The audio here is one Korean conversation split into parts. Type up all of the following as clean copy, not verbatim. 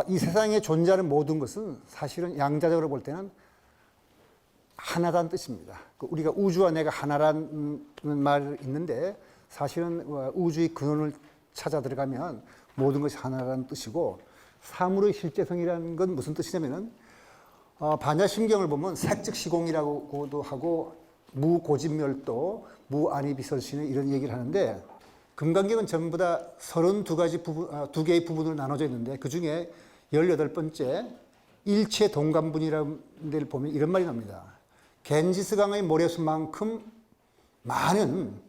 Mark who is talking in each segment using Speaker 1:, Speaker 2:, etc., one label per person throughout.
Speaker 1: 이 세상에 존재하는 모든 것은 사실은 양자적으로 볼 때는 하나라는 뜻입니다. 우리가 우주와 내가 하나라는 말이 있는데 사실은 우주의 근원을 찾아 들어가면 모든 것이 하나라는 뜻이고, 사물의 실제성이라는 건 무슨 뜻이냐면은 반야심경을 보면 색즉시공이라고도 하고 무고집멸도, 무안이비설신의 이런 얘기를 하는데, 금강경은 전부 다 32가지 부분, 두 개의 부분으로 나눠져 있는데 그 중에 18번째 일체 동감분이라는 데를 보면 이런 말이 나옵니다. 겐지스강의 모래수만큼 많은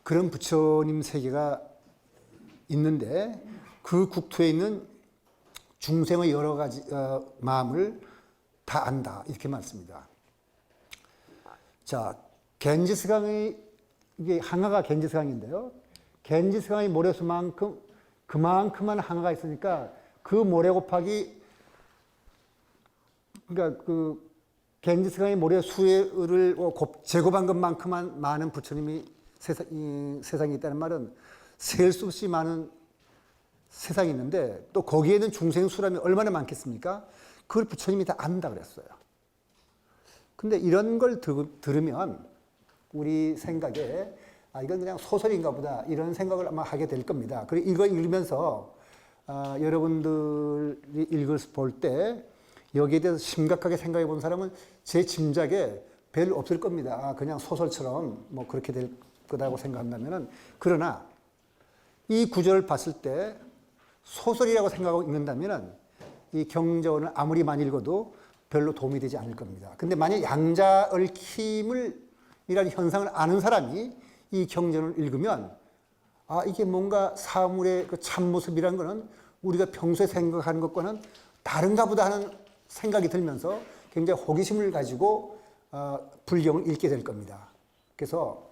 Speaker 1: 그런 부처님 세계가 있는데 그 국토에 있는 중생의 여러 가지 마음을 다 안다, 이렇게 말씀입니다. 자, 겐지스강의, 이게 항아가 겐지스강인데요. 겐지스강의 모래수만큼 그만큼만 항아가 있으니까 그 모래 곱하기, 그러니까 그 겐지스강의 모래수를 제곱한 것만큼만 많은 부처님이 세상에 있다는 말은 셀 수 없이 많은 세상이 있는데, 또 거기에는 중생 수라면 얼마나 많겠습니까? 그걸 부처님이 다 안다 그랬어요. 근데 이런 걸 들으면 우리 생각에 이건 그냥 소설인가 보다, 이런 생각을 아마 하게 될 겁니다. 그리고 이거 읽으면서 여러분들이 볼 때 여기에 대해서 심각하게 생각해 본 사람은 제 짐작에 별로 없을 겁니다. 그냥 소설처럼 뭐 그렇게 될 거라고 생각한다면은, 그러나 이 구절을 봤을 때 소설이라고 생각하고 읽는다면은 이 경전을 아무리 많이 읽어도 별로 도움이 되지 않을 겁니다. 근데 만약 양자 얽힘이라는 현상을 아는 사람이 이 경전을 읽으면 이게 뭔가 사물의 그 참모습이라는 거는 우리가 평소에 생각하는 것과는 다른가 보다 하는 생각이 들면서 굉장히 호기심을 가지고 불경을 읽게 될 겁니다. 그래서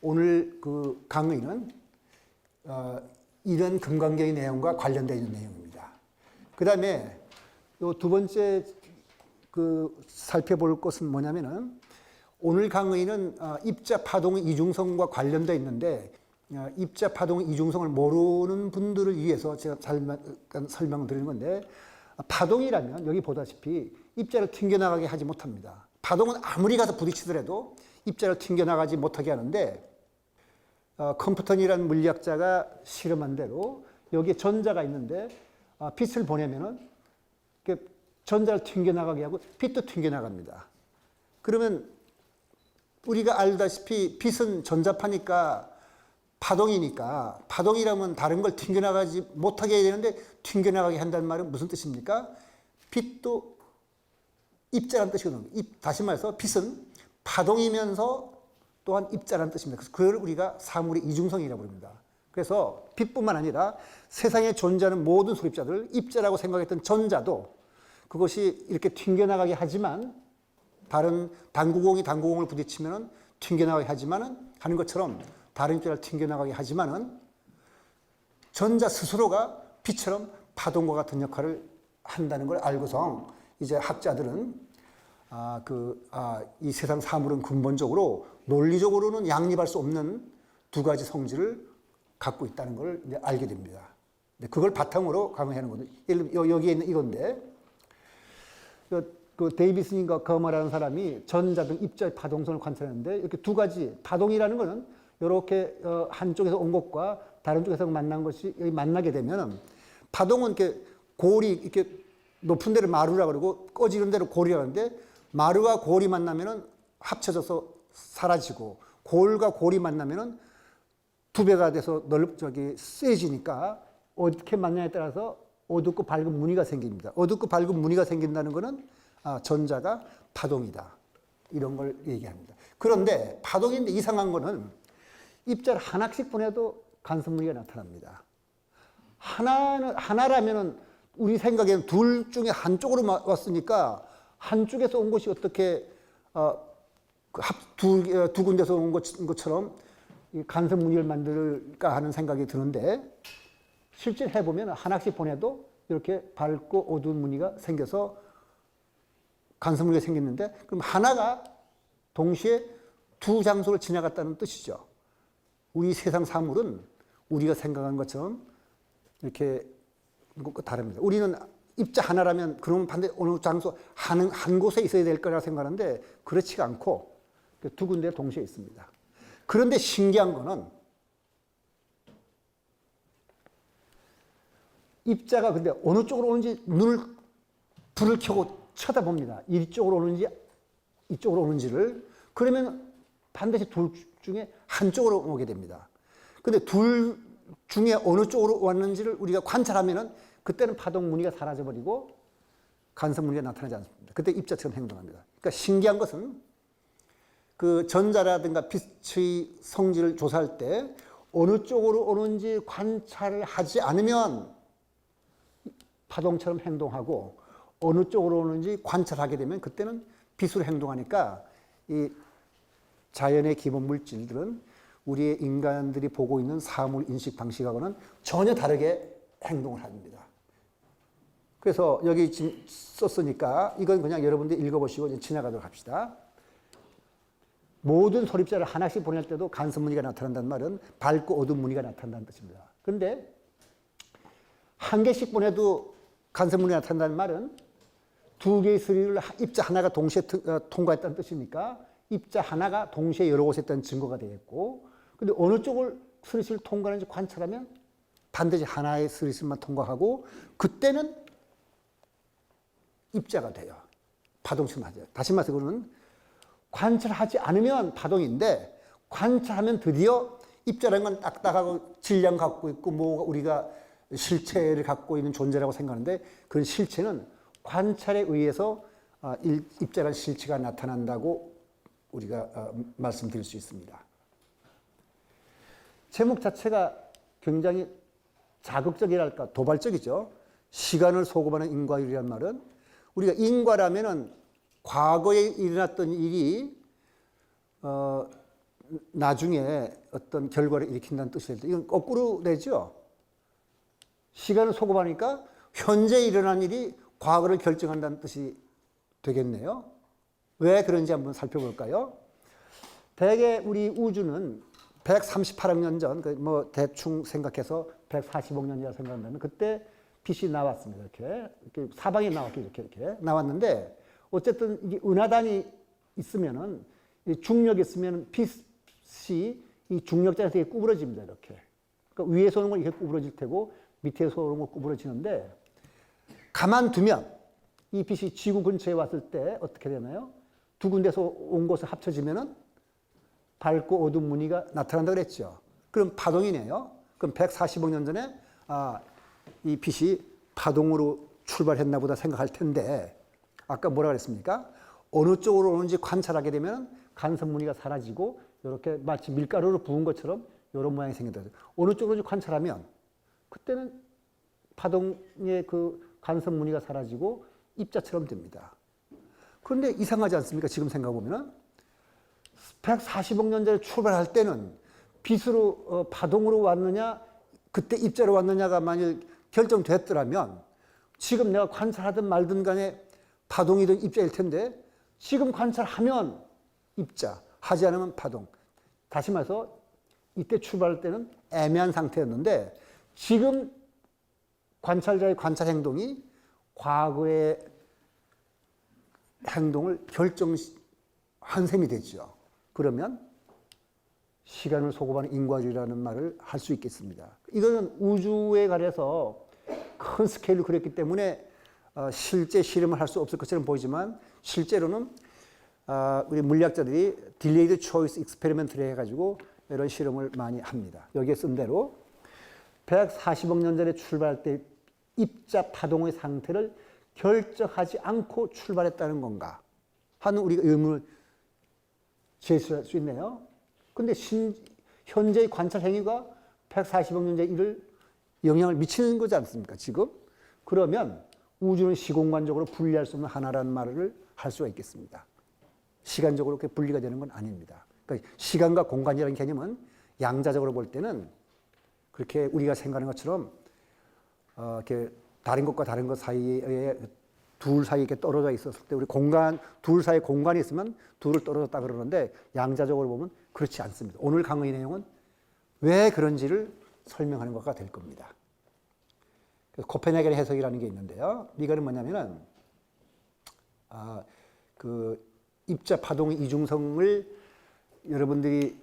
Speaker 1: 오늘 그 강의는 이런 금강경의 내용과 관련되어 있는 내용입니다. 그 다음에 요 두 번째 살펴볼 것은 뭐냐면은, 오늘 강의는 입자 파동의 이중성과 관련되어 있는데, 입자 파동의 이중성을 모르는 분들을 위해서 제가 설명을 드리는 건데, 파동이라면 여기 보다시피 입자를 튕겨나가게 하지 못합니다. 파동은 아무리 가서 부딪히더라도 입자를 튕겨나가지 못하게 하는데, 컴프턴이라는 물리학자가 실험한 대로 여기에 전자가 있는데 빛을 보내면은 전자를 튕겨나가게 하고 빛도 튕겨나갑니다. 그러면 우리가 알다시피 빛은 전자파니까 파동이니까, 파동이라면 다른 걸 튕겨나가지 못하게 해야 되는데 튕겨나가게 한다는 말은 무슨 뜻입니까? 빛도 입자라는 뜻이거든요. 다시 말해서 빛은 파동이면서 또한 입자라는 뜻입니다. 그래서 그걸 우리가 사물의 이중성이라고 부릅니다. 그래서 빛뿐만 아니라 세상에 존재하는 모든 소립자들, 입자라고 생각했던 전자도 그것이 이렇게 튕겨나가게 하지만, 다른 당구공이 당구공을 부딪히면 튕겨나가게 하는 것처럼 다른 입자를 튕겨나가게 하지만은 전자 스스로가 빛처럼 파동과 같은 역할을 한다는 걸 알고서 이제 학자들은 이 세상 사물은 근본적으로 논리적으로는 양립할 수 없는 두 가지 성질을 갖고 있다는 걸 이제 알게 됩니다. 그걸 바탕으로 강의하는 거거든요. 여기에 있는 이건데, 그 데이비슨과 거머라는 사람이 전자 등 입자의 파동성을 관찰했는데, 이렇게 두 가지, 파동이라는 거는 이렇게 한쪽에서 온 것과 다른 쪽에서 만난 것이 여기 만나게 되면, 파동은 이렇게 골이 이렇게 높은 데를 마루라 그러고 꺼지는 데를 골이라 그러는데, 마루와 골이 만나면은 합쳐져서 사라지고, 골과 골이 만나면은 두 배가 돼서 세지니까 어떻게 만나냐에 따라서 어둡고 밝은 무늬가 생깁니다. 어둡고 밝은 무늬가 생긴다는 것은 전자가 파동이다, 이런 걸 얘기합니다. 그런데 파동인데 이상한 거는 입자를 하나씩 보내도 간섭무늬가 나타납니다. 하나라면은 우리 생각에는 둘 중에 한쪽으로 왔으니까 한쪽에서 온 것이 어떻게 두 군데서 온 것처럼 간섭무늬를 만들까 하는 생각이 드는데, 실제 해보면 하나씩 보내도 이렇게 밝고 어두운 무늬가 생겨서 간섭무늬가 생겼는데, 그럼 하나가 동시에 두 장소를 지나갔다는 뜻이죠. 우리 세상 사물은 우리가 생각하는 것처럼 이렇게 것과 다릅니다. 우리는 입자 하나라면 그러면 반드시 어느 장소 한 곳에 있어야 될 거라고 생각하는데 그렇지가 않고 두 군데 동시에 있습니다. 그런데 신기한 거는 입자가 근데 어느 쪽으로 오는지 불을 켜고 쳐다봅니다. 이쪽으로 오는지 이쪽으로 오는지를. 그러면 반드시 둘 중에 한쪽으로 오게 됩니다. 근데 둘 중에 어느 쪽으로 왔는지를 우리가 관찰하면은 그때는 파동 무늬가 사라져버리고 간섭 무늬가 나타나지 않습니다. 그때 입자처럼 행동합니다. 그러니까 신기한 것은 그 전자라든가 빛의 성질을 조사할 때 어느 쪽으로 오는지 관찰을 하지 않으면 파동처럼 행동하고 어느 쪽으로 오는지 관찰하게 되면 그때는 빛으로 행동하니까 이 자연의 기본 물질들은 우리의 인간들이 보고 있는 사물 인식 방식하고는 전혀 다르게 행동을 합니다. 그래서 여기 지금 썼으니까 이건 그냥 여러분들이 읽어보시고 이제 지나가도록 합시다. 모든 소립자를 하나씩 보낼 때도 간섭 무늬가 나타난다는 말은 밝고 어두운 무늬가 나타난다는 뜻입니다. 그런데 한 개씩 보내도 간섭 무늬가 나타난다는 말은 두 개의 소리를 입자 하나가 동시에 통과했다는 뜻이니까 입자 하나가 동시에 여러 곳에 있다는 증거가 되겠고, 근데 어느 쪽을 스리스를 통과하는지 관찰하면 반드시 하나의 스리스만 통과하고 그때는 입자가 돼요. 파동처럼 하죠. 다시 말해서 그거는 관찰하지 않으면 파동인데 관찰하면 드디어 입자라는 건 딱딱하고 질량 갖고 있고 뭐 우리가 실체를 갖고 있는 존재라고 생각하는데 그런 실체는 관찰에 의해서 입자라는 실체가 나타난다고 우리가 말씀드릴 수 있습니다. 제목 자체가 굉장히 자극적이랄까 도발적이죠. 시간을 소급하는 인과율이란 말은 우리가 인과라면은 과거에 일어났던 일이 나중에 어떤 결과를 일으킨다는 뜻이에요. 이건 거꾸로 되죠. 시간을 소급하니까 현재 일어난 일이 과거를 결정한다는 뜻이 되겠네요. 왜 그런지 한번 살펴볼까요? 대개 우리 우주는 138억 년 전, 뭐 대충 생각해서 140억 년이라 생각하면 그때 빛이 나왔습니다. 이렇게 사방에 나왔게 이렇게 나왔는데 어쨌든 이게 은하단이 있으면은 중력이 있으면 빛이 이 중력장에서 이렇게 구부러집니다. 이렇게. 그러니까 위에서 오는 건 이렇게 구부러질 테고 밑에서 오는 건 구부러지는데 가만두면 이 빛이 지구 근처에 왔을 때 어떻게 되나요? 두 군데서 온 곳을 합쳐지면은 밝고 어두운 무늬가 나타난다고 그랬죠. 그럼 파동이네요. 그럼 140억 년 전에 이 빛이 파동으로 출발했나 보다 생각할 텐데 아까 뭐라 그랬습니까? 어느 쪽으로 오는지 관찰하게 되면 간섭 무늬가 사라지고 이렇게 마치 밀가루를 부은 것처럼 이런 모양이 생긴다. 어느 쪽으로 오는지 관찰하면 그때는 파동의 그 간섭 무늬가 사라지고 입자처럼 됩니다. 그런데 이상하지 않습니까? 지금 생각해보면 140억 년 전에 출발할 때는 빛으로 파동으로 왔느냐 그때 입자로 왔느냐가 만약 결정됐더라면 지금 내가 관찰하든 말든 간에 파동이든 입자일 텐데 지금 관찰하면 입자, 하지 않으면 파동. 다시 말해서 이때 출발할 때는 애매한 상태였는데 지금 관찰자의 관찰 행동이 과거의 행동을 결정한 셈이 되죠. 그러면 시간을 소급하는 인과주의라는 말을 할 수 있겠습니다. 이거는 우주에 관해서 큰 스케일로 그렸기 때문에 실제 실험을 할 수 없을 것처럼 보이지만 실제로는 우리 물리학자들이 딜레이드 초이스 익스페리먼트를 해가지고 이런 실험을 많이 합니다. 여기에 쓴 대로 140억 년 전에 출발할 때 입자 파동의 상태를 결정하지 않고 출발했다는 건가 하는 우리가 의문을 제시할 수 있네요. 그런데 현재의 관찰 행위가 140억 년 전의 일을 영향을 미치는 거지 않습니까? 지금? 그러면 우주는 시공간적으로 분리할 수 없는 하나라는 말을 할 수가 있겠습니다. 시간적으로 그렇게 분리가 되는 건 아닙니다. 그러니까 시간과 공간이라는 개념은 양자적으로 볼 때는 그렇게 우리가 생각하는 것처럼 이렇게 다른 것과 다른 것 사이에 둘 사이에 이렇게 떨어져 있었을 때 우리 둘 사이에 공간이 있으면 둘을 떨어졌다 그러는데 양자적으로 보면 그렇지 않습니다. 오늘 강의 내용은 왜 그런지를 설명하는 것가 될 겁니다. 그래서 코펜하겐 해석이라는 게 있는데요. 이거는 뭐냐면은 그 입자 파동의 이중성을 여러분들이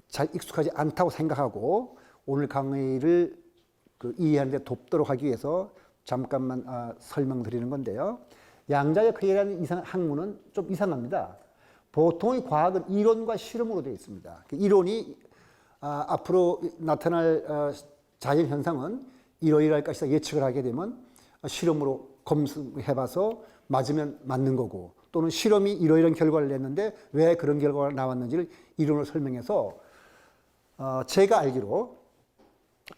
Speaker 1: 잘 익숙하지 않다고 생각하고 오늘 강의를 이해하는 데 돕도록 하기 위해서 잠깐만 설명드리는 건데요. 양자역학이라는 학문은 좀 이상합니다. 보통의 과학은 이론과 실험으로 되어 있습니다. 이론이 앞으로 나타날 자연 현상은 이러이러할 것이다 예측을 하게 되면 실험으로 검증해봐서 맞으면 맞는 거고, 또는 실험이 이러이러한 결과를 냈는데 왜 그런 결과가 나왔는지를 이론으로 설명해서 제가 알기로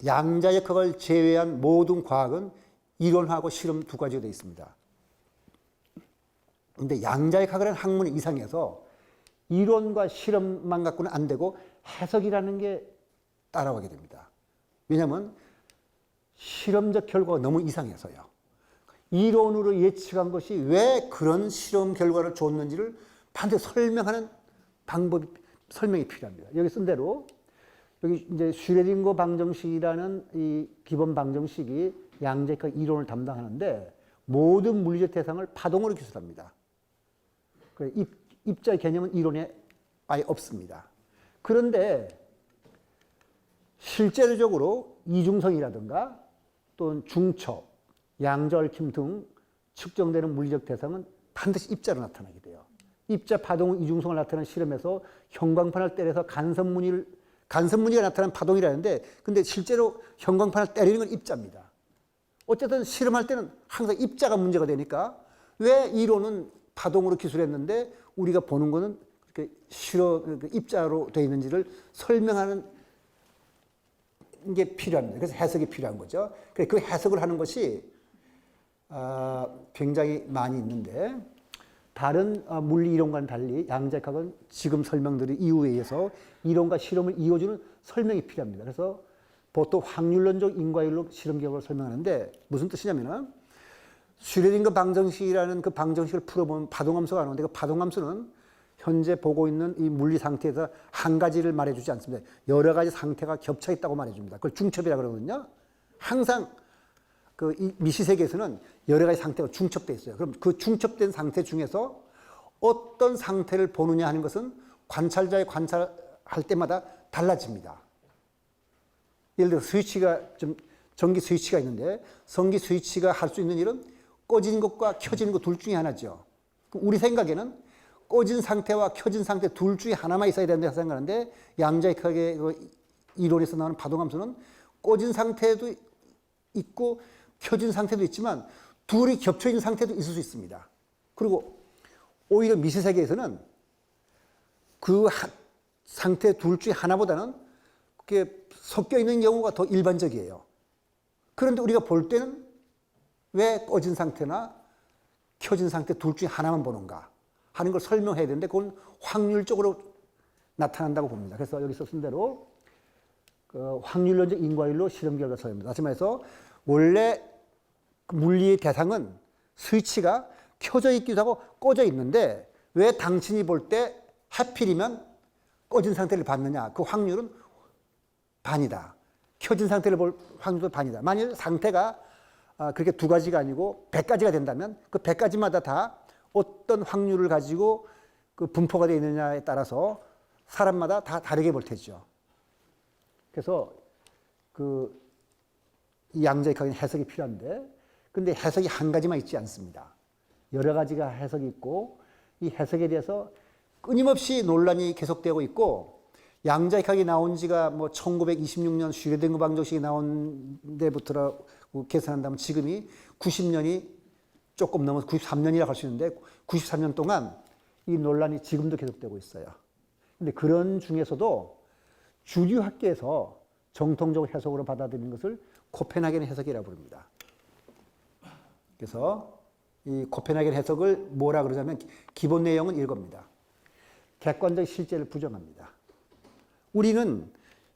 Speaker 1: 양자역학을 제외한 모든 과학은 이론하고 실험 두 가지가 되어 있습니다. 근데 양자역학이라는 학문이 이상해서 이론과 실험만 갖고는 안 되고 해석이라는 게 따라오게 됩니다. 왜냐하면 실험적 결과가 너무 이상해서요. 이론으로 예측한 것이 왜 그런 실험 결과를 줬는지를 반드시 설명하는 방법이, 설명이 필요합니다. 여기 쓴 대로 여기 이제 슈레딩거 방정식이라는 이 기본 방정식이 양자역학 이론을 담당하는데 모든 물리적 대상을 파동으로 기술합니다. 입자의 개념은 이론에 아예 없습니다. 그런데 실제적으로 이중성이라든가 또는 중첩, 양자얽힘 등 측정되는 물리적 대상은 반드시 입자로 나타나게 돼요. 입자 파동 이중성을 나타내는 실험에서 형광판을 때려서 간섭무늬가 나타나는 파동이라는데, 근데 실제로 형광판을 때리는 건 입자입니다. 어쨌든 실험할 때는 항상 입자가 문제가 되니까 왜 이론은 파동으로 기술했는데 우리가 보는 거는 그렇게 입자로 되어 있는지를 설명하는 게 필요합니다. 그래서 해석이 필요한 거죠. 그 해석을 하는 것이 굉장히 많이 있는데, 다른 물리 이론과는 달리 양자역학은 지금 설명드린 이유에 의해서 이론과 실험을 이어주는 설명이 필요합니다. 그래서 보통 확률론적 인과율로 실험 결과를 설명하는데 무슨 뜻이냐면은 슈레딩거 방정식이라는 그 방정식을 풀어보면 파동함수가 나오는데 그 파동함수는 현재 보고 있는 이 물리 상태에서 한 가지를 말해주지 않습니다. 여러 가지 상태가 겹쳐 있다고 말해줍니다. 그걸 중첩이라고 그러거든요. 항상 이 미시세계에서는 여러 가지 상태가 중첩되어 있어요. 그럼 그 중첩된 상태 중에서 어떤 상태를 보느냐 하는 것은 관찰자의 관찰할 때마다 달라집니다. 예를 들어 전기 스위치가 있는데 전기 스위치가 할 수 있는 일은 꺼진 것과 켜지는 것 둘 중에 하나죠. 우리 생각에는 꺼진 상태와 켜진 상태 둘 중에 하나만 있어야 된다고 생각하는데 양자역학의 이론에서 나오는 파동함수는 꺼진 상태도 있고 켜진 상태도 있지만 둘이 겹쳐 있는 상태도 있을 수 있습니다. 그리고 오히려 미시세계에서는 그 상태 둘 중에 하나보다는 그게 섞여 있는 경우가 더 일반적이에요. 그런데 우리가 볼 때는 왜 꺼진 상태나 켜진 상태 둘 중에 하나만 보는가 하는 걸 설명해야 되는데 그건 확률적으로 나타난다고 봅니다. 그래서 여기서 쓴 대로 확률론적 인과율로 실험 결과 설명입니다. 다시 말해서 원래 물리의 대상은 스위치가 켜져 있기도 하고 꺼져 있는데 왜 당신이 볼 때 하필이면 꺼진 상태를 봤느냐? 그 확률은 반이다. 켜진 상태를 볼 확률도 반이다. 만일 상태가 그렇게 두 가지가 아니고 100가지가 된다면 그 100가지마다 다 어떤 확률을 가지고 그 분포가 되어 있느냐에 따라서 사람마다 다 다르게 볼 테죠. 그래서 이 양자역학은 해석이 필요한데, 근데 해석이 한 가지만 있지 않습니다. 여러 가지가 해석이 있고 이 해석에 대해서 끊임없이 논란이 계속되고 있고, 양자역학이 나온 지가 뭐 1926년 슈레딩거 방정식이 나온 데부터 계산한다면 지금이 90년이 조금 넘어서 93년이라고 할 수 있는데 93년 동안 이 논란이 지금도 계속되고 있어요. 근데 그런 중에서도 주류 학계에서 정통적 해석으로 받아들이는 것을 코펜하겐 해석이라고 부릅니다. 그래서 이 코펜하겐 해석을 뭐라 그러자면 기본 내용은 이겁니다. 객관적 실제를 부정합니다. 우리는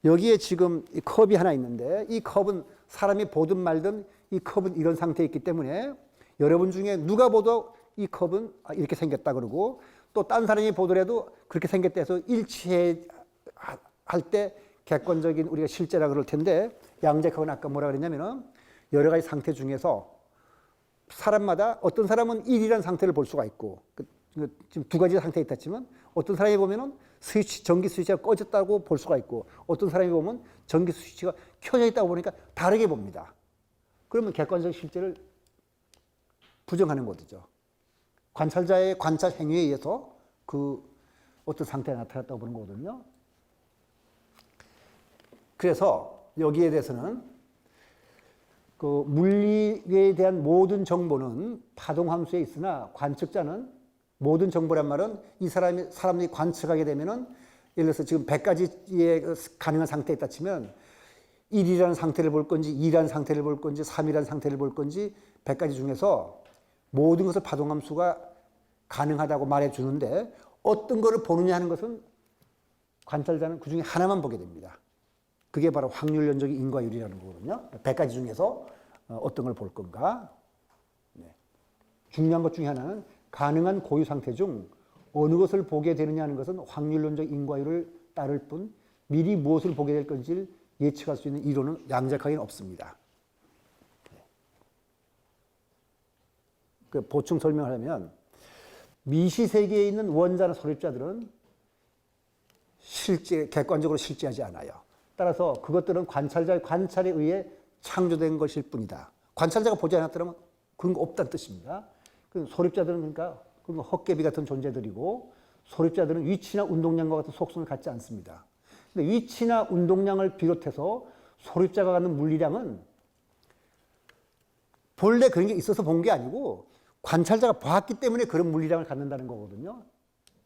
Speaker 1: 여기에 지금 이 컵이 하나 있는데 이 컵은 사람이 보든 말든 이 컵은 이런 상태에 있기 때문에 여러분 중에 누가 보도 이 컵은 이렇게 생겼다 그러고 또 딴 사람이 보더라도 그렇게 생겼다 해서 일치해 할 때 객관적인 우리가 실제라 그럴 텐데 양자역학은 아까 뭐라 그랬냐면은 여러 가지 상태 중에서 사람마다 어떤 사람은 1이라는 상태를 볼 수가 있고 지금 두 가지 상태에 있다 치면 어떤 사람이 보면은 전기 스위치가 꺼졌다고 볼 수가 있고 어떤 사람이 보면 전기 스위치가 켜져 있다고 보니까 다르게 봅니다. 그러면 객관적 실제를 부정하는 거죠. 관찰자의 관찰 행위에 의해서 그 어떤 상태가 나타났다고 보는 거거든요. 그래서 여기에 대해서는 그 물리에 대한 모든 정보는 파동함수에 있으나 관측자는 모든 정보란 말은 이 사람이 관측하게 되면은 예를 들어서 지금 100가지의 가능한 상태에 있다 치면 1이라는 상태를 볼 건지 2라는 상태를 볼 건지 3이라는 상태를 볼 건지 100가지 중에서 모든 것을 파동함수가 가능하다고 말해 주는데 어떤 거를 보느냐 하는 것은 관찰자는 그 중에 하나만 보게 됩니다. 그게 바로 확률론적인 인과율이라는 거거든요. 100가지 중에서 어떤 걸 볼 건가. 네. 중요한 것 중에 하나는 가능한 고유 상태 중 어느 것을 보게 되느냐 하는 것은 확률론적 인과율을 따를 뿐 미리 무엇을 보게 될 건지를 예측할 수 있는 이론은 양자역학에는 없습니다. 네. 그 보충 설명을 하면 미시 세계에 있는 원자나 소립자들은 객관적으로 실제하지 않아요. 따라서 그것들은 관찰자의 관찰에 의해 창조된 것일 뿐이다. 관찰자가 보지 않았더라면 그런 거 없다는 뜻입니다. 소립자들은 그러니까 헛개비 같은 존재들이고 소립자들은 위치나 운동량과 같은 속성을 갖지 않습니다. 근데 위치나 운동량을 비롯해서 소립자가 갖는 물리량은 본래 그런 게 있어서 본 게 아니고 관찰자가 봤기 때문에 그런 물리량을 갖는다는 거거든요.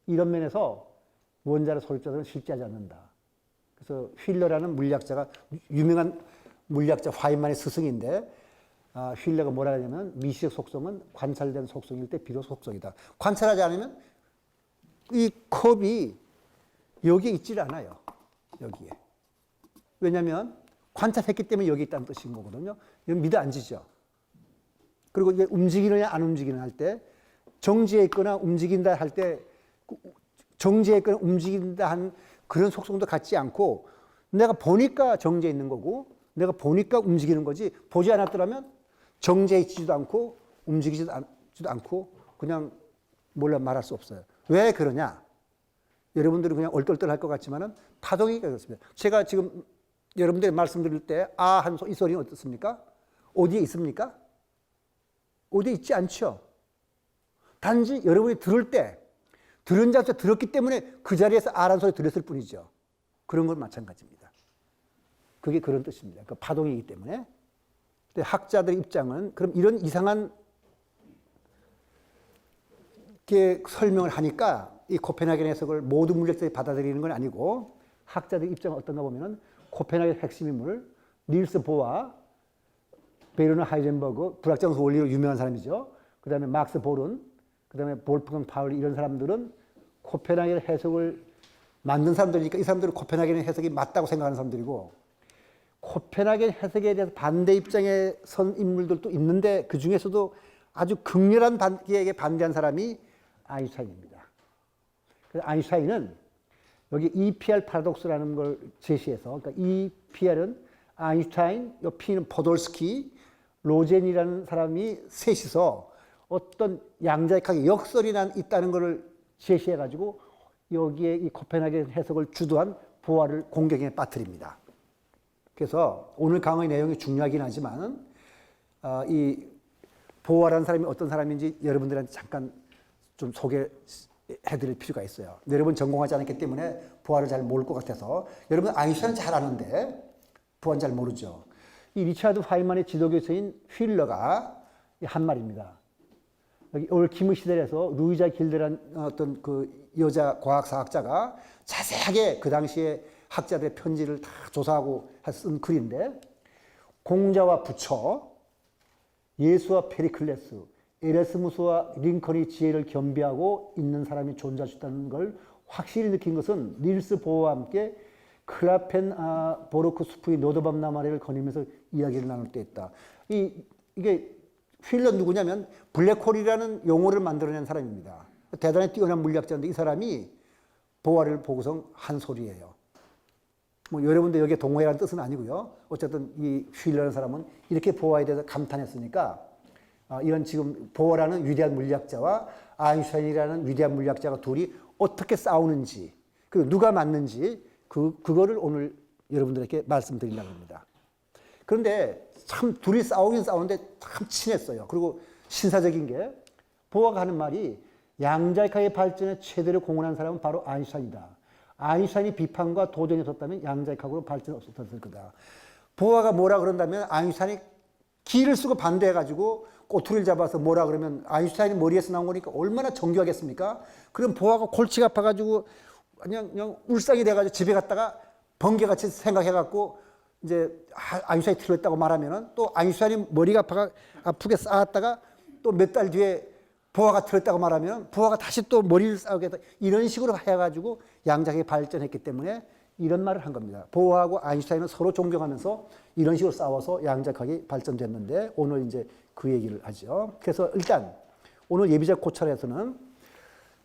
Speaker 1: 이런 면에서 원자나 소립자들은 실제하지 않는다. 그래서 휠러라는 물리학자가 유명한 물리학자 화이만의 스승인데 휠러가 뭐라 하냐면 미시적 속성은 관찰된 속성일 때 비로소 속성이다. 관찰하지 않으면 이 컵이 여기에 있질 않아요. 여기에. 왜냐하면 관찰했기 때문에 여기 있다는 뜻인 거거든요. 이건 믿어 앉으죠. 그리고 이게 움직이느냐 안 움직이느냐 할 때 정지해 있거나 움직인다 할 때 정지해 있거나 움직인다 한 그런 속성도 갖지 않고 내가 보니까 정지해 있는 거고 내가 보니까 움직이는 거지 보지 않았더라면 정지해 있지도 않고 움직이지도 않고 그냥 몰라 말할 수 없어요. 왜 그러냐? 여러분들은 그냥 얼떨떨할 것 같지만은 파동이 그렇습니다. 제가 지금 여러분들이 말씀드릴 때 아 한 이 소리는 어떻습니까? 어디에 있습니까? 어디에 있지 않죠. 단지 여러분이 들을 때 들은 자세 들었기 때문에 그 자리에서 아라는 소리 들었을 뿐이죠. 그런 건 마찬가지입니다. 그게 그런 뜻입니다. 그 파동이기 때문에. 근데 학자들의 입장은 그럼 이런 이상한 게 설명을 하니까 이 코펜하겐 해석을 모든 물리학자들이 받아들이는 건 아니고 학자들의 입장은 어떤가 보면은 코펜하겐 핵심 인물 닐스 보아, 베르너 하이젠버그, 불확정수 원리로 유명한 사람이죠. 그 다음에 막스 보른, 그 다음에 볼프강 파울 이런 사람들은 코펜하겐 해석을 만든 사람들이니까 이 사람들은 코펜하겐 해석이 맞다고 생각하는 사람들이고 코펜하겐 해석에 대해서 반대 입장에 선 인물들도 있는데 그 중에서도 아주 극렬한 반기에게 반대한 사람이 아인슈타인입니다. 그래서 아인슈타인은 여기 EPR 파라독스라는 걸 제시해서 그러니까 EPR은 아인슈타인, 요 P는 포돌스키, 로젠이라는 사람이 셋이서 어떤 양자역학의 역설이 있다는 것을 제시해가지고 여기에 이 코펜하겐 해석을 주도한 보아를 공격에 빠뜨립니다. 그래서 오늘 강의 내용이 중요하긴 하지만 이 보아라는 사람이 어떤 사람인지 여러분들한테 잠깐 좀 소개해드릴 필요가 있어요. 여러분 전공하지 않았기 때문에 보아를 잘 모를 것 같아서 여러분 아인슈타인은 잘 아는데 보아는 잘 모르죠. 이 리차드 화이만의 지도교수인 휠러가 한 말입니다. 여기 올킴의 시대에서 루이자 길드라는 어떤 그 여자 과학사학자가 자세하게 그 당시에 학자들의 편지를 다 조사하고 쓴 글인데 공자와 부처, 예수와 페리클레스, 에레스무스와 링컨의 지혜를 겸비하고 있는 사람이 존재할 수 있다는 걸 확실히 느낀 것은 닐스 보어와 함께 클라펜 보르크 수프의 노드밤 나마레를 거니면서 이야기를 나눌 때 있다. 이게 휠러 누구냐면 블랙홀이라는 용어를 만들어낸 사람입니다. 대단히 뛰어난 물리학자인데 이 사람이 보아를 보고서 한 소리예요. 뭐 여러분도 여기에 동의라는 뜻은 아니고요. 어쨌든 이 휠러라는 사람은 이렇게 보어에 대해서 감탄했으니까 이런 지금 보어라는 위대한 물리학자와 아인슈타인이라는 위대한 물리학자가 둘이 어떻게 싸우는지 그리고 누가 맞는지 그거를 오늘 여러분들에게 말씀드리려고 합니다. 그런데 참 둘이 싸우긴 싸우는데 참 친했어요. 그리고 신사적인 게 보어가 하는 말이 양자역학의 발전에 최대로 공헌한 사람은 바로 아인슈타인이다. 아인슈타인이 비판과 도전에 섰다면 양자역학으로 발전 없었을 거다. 보어가 뭐라 그런다면 아인슈타인이 기를 쓰고 반대해가지고 꼬투리를 잡아서 뭐라 그러면 아인슈타인이 머리에서 나온 거니까 얼마나 정교하겠습니까? 그럼 보아가 골치가 아파가지고 그냥 울상이 돼가지고 집에 갔다가 번개같이 생각해갖고 이제 아인슈타인이 틀렸다고 말하면은 또 아인슈타인이 머리가 아프게 쌓았다가 또 몇 달 뒤에 보아가 틀렸다고 말하면 보아가 다시 또 머리를 쌓게 이런 식으로 해가지고 양자역학이 발전했기 때문에 이런 말을 한 겁니다. 보아하고 아인슈타인은 서로 존경하면서 이런 식으로 싸워서 양자역학이 발전됐는데 오늘 이제 그 얘기를 하죠. 그래서 일단 오늘 예비적 고찰에서는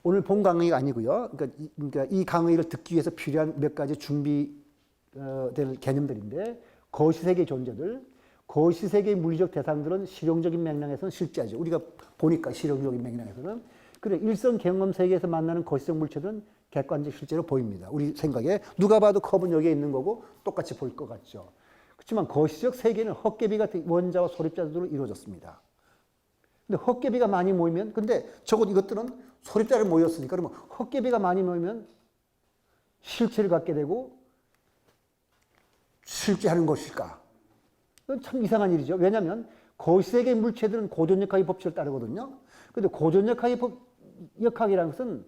Speaker 1: 오늘 본 강의가 아니고요. 그러니까 이 강의를 듣기 위해서 필요한 몇 가지 준비될 개념들인데 거시세계의 존재들, 거시세계의 물리적 대상들은 실용적인 맥락에서는 실제하죠. 우리가 보니까 실용적인 맥락에서는. 그래 일선 경험 세계에서 만나는 거시적 물체들은 객관적 실제로 보입니다. 우리 생각에 누가 봐도 컵은 여기에 있는 거고 똑같이 보일 것 같죠. 그렇지만 거시적 세계는 헛개비 같은 원자와 소립자들로 이루어졌습니다. 근데 헛개비가 많이 모이면 근데 적어도 이것들은 소립자를 모였으니까 그러면 헛개비가 많이 모이면 실체를 갖게 되고 실제하는 것일까? 이건 참 이상한 일이죠. 왜냐하면 거시세계의 물체들은 고전역학의 법칙을 따르거든요. 그런데 고전역학의 역학이라는 것은